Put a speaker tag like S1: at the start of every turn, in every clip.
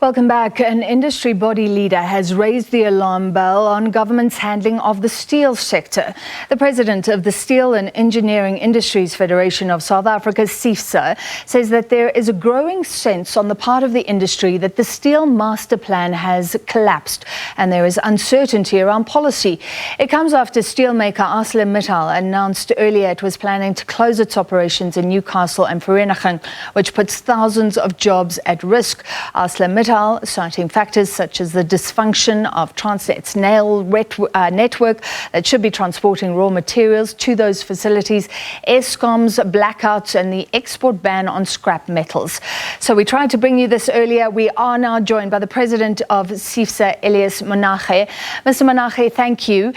S1: Welcome back. An industry body leader has raised the alarm bell on government's handling of the steel sector. The president of the Steel and Engineering Industries Federation of South Africa, SEIFSA, says that there is a growing sense on the part of the industry that the steel master plan has collapsed and there is uncertainty around policy. It comes after steelmaker Arcelor Mittal announced earlier it was planning to close its operations in Newcastle and Vereeniging, which puts thousands of jobs at risk. Arcelor Mittal citing factors such as the dysfunction of Transnet's network that should be transporting raw materials to those facilities, Eskom's blackouts and the export ban on scrap metals. So we tried to bring you this earlier. We are now joined by the president of SEIFSA, Elias Monage. Mr. Monage, thank you.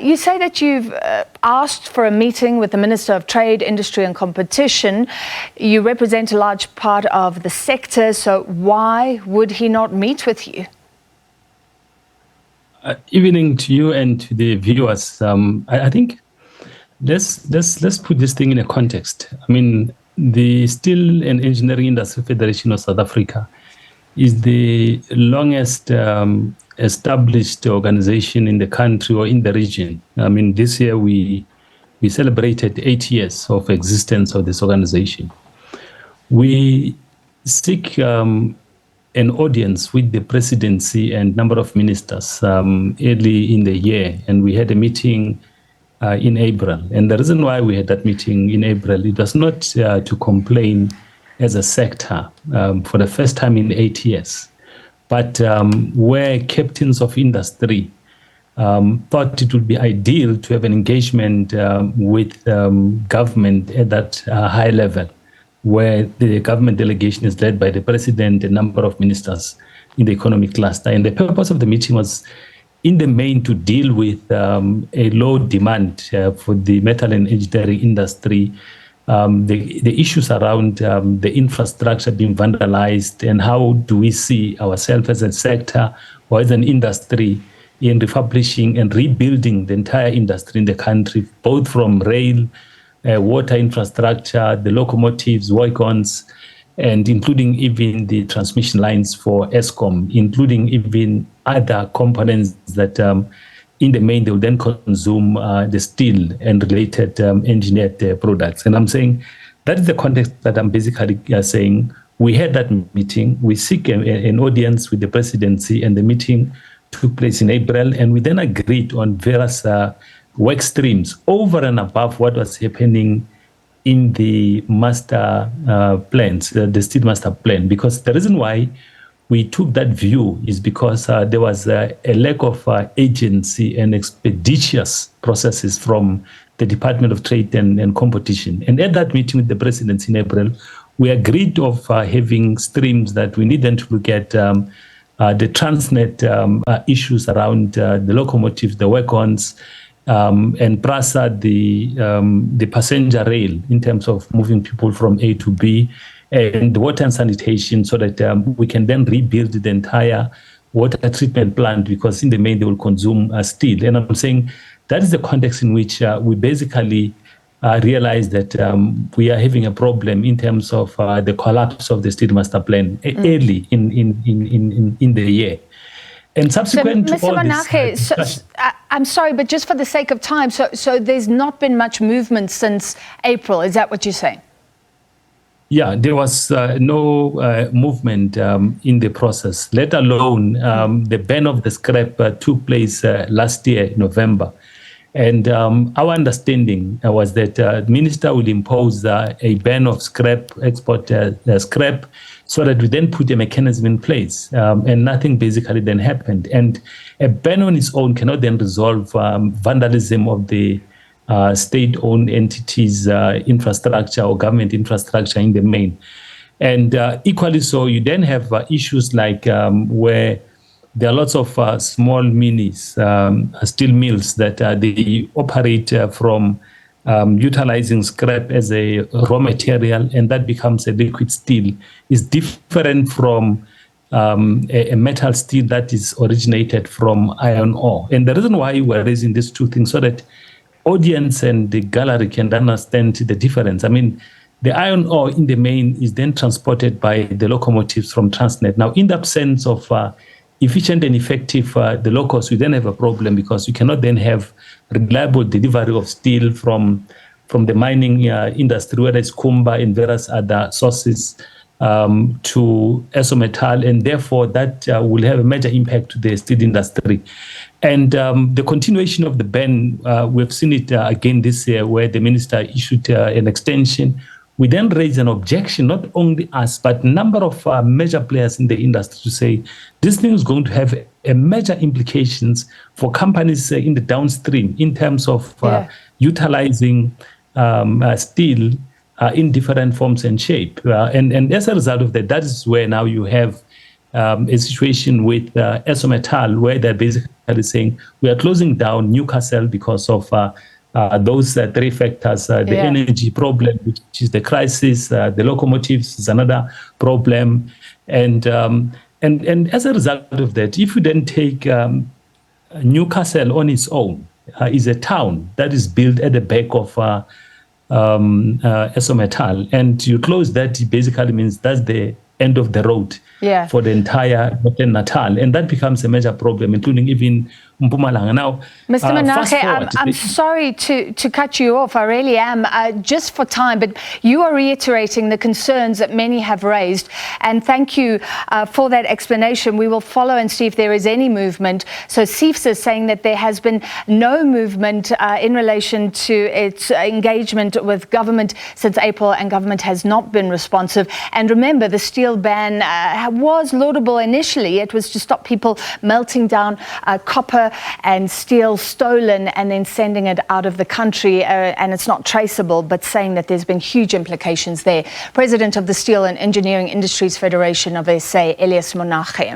S1: You say that you've asked for a meeting with the Minister of Trade, Industry and Competition. You represent a large part of the sector, so why would he not meet with you?
S2: Evening to you and to the viewers. I think let's put this thing in a context. I mean, the Steel and Engineering Industry Federation of South Africa is the longest established organization in the country or in the region. I mean, this year we celebrated 8 years of existence of this organization. We seek an audience with the presidency and number of ministers early in the year, and we had a meeting in April. And the reason why we had that meeting in April, it was not to complain as a sector for the first time in 8 years, but where captains of industry thought it would be ideal to have an engagement with government at that high level, where the government delegation is led by the president, a number of ministers in the economic cluster. And the purpose of the meeting was, in the main, to deal with a low demand for the metal and engineering industry, the issues around the infrastructure being vandalized, and how do we see ourselves as a sector or as an industry in refurbishing and rebuilding the entire industry in the country, both from rail, water infrastructure, the locomotives, wagons, and including even the transmission lines for Eskom, including even other components that in the main they will then consume the steel and related engineered products. And I'm saying that is the context that I'm basically saying. We had that meeting, we seek an audience with the presidency, and the meeting took place in April, and we then agreed on various work streams over and above what was happening in the master plans, the steel master plan. Because the reason why we took that view is because there was a lack of agency and expeditious processes from the Department of Trade and Competition. And at that meeting with the president in April, we agreed of having streams that we need then to look at the Transnet issues around the locomotives, the wagons, and plus the passenger rail in terms of moving people from A to B, and the water and sanitation, so that we can then rebuild the entire water treatment plant, because in the main they will consume steel. And I'm saying that is the context in which we basically realize that we are having a problem in terms of the collapse of the steel master plan early in the year. And subsequent
S1: so,
S2: to all
S1: Mr. Monage, I'm sorry, but just for the sake of time, so there's not been much movement since April. Is that what you're saying?
S2: Yeah, there was no movement in the process, let alone the ban of the scrap took place last year, November. And our understanding was that the minister will impose a ban of scrap, export scrap, so that we then put a mechanism in place. And nothing basically then happened. And a ban on its own cannot then resolve vandalism of the state-owned entities' infrastructure or government infrastructure in the main. And equally so, you then have issues like where there are lots of small minis, steel mills that they operate from utilizing scrap as a raw material, and that becomes a liquid steel. Is different from a metal steel that is originated from iron ore. And the reason why we're raising these two things, so that audience and the gallery can understand the difference. I mean, the iron ore in the main is then transported by the locomotives from Transnet. Now, in the absence of efficient and effective the locos, we then have a problem because you cannot then have reliable delivery of steel from the mining industry, whether it's Kumba and various other sources, to Arcelor Mittal, and therefore that will have a major impact to the steel industry. And the continuation of the ban, we've seen it again this year, where the minister issued an extension. We then raised an objection, not only us, but a number of major players in the industry, to say this thing is going to have a major implications for companies in the downstream in terms of utilizing steel in different forms and shape. And as a result of that, that is where now you have a situation with Arcelor Mittal, where they're basically saying we are closing down Newcastle because of those three factors: the energy problem, which is the crisis, the locomotives is another problem, and as a result of that, if you then take Newcastle on its own, is a town that is built at the back of Arcelor Mittal, and you close that, it basically means that's the end of the road for the entire Northern Natal, and that becomes a major problem, including even Mpumalanga. Now,
S1: Mr. Monage, I'm sorry to cut you off, I really am, just for time, but you are reiterating the concerns that many have raised, and thank you for that explanation. We will follow and see if there is any movement. So SEIFSA is saying that there has been no movement in relation to its engagement with government since April, and government has not been responsive. And remember, the steel ban was laudable initially. It was to stop people melting down copper and steel stolen and then sending it out of the country, and it's not traceable, but saying that there's been huge implications there. President of the Steel and Engineering Industries Federation of SA, Elias Monage.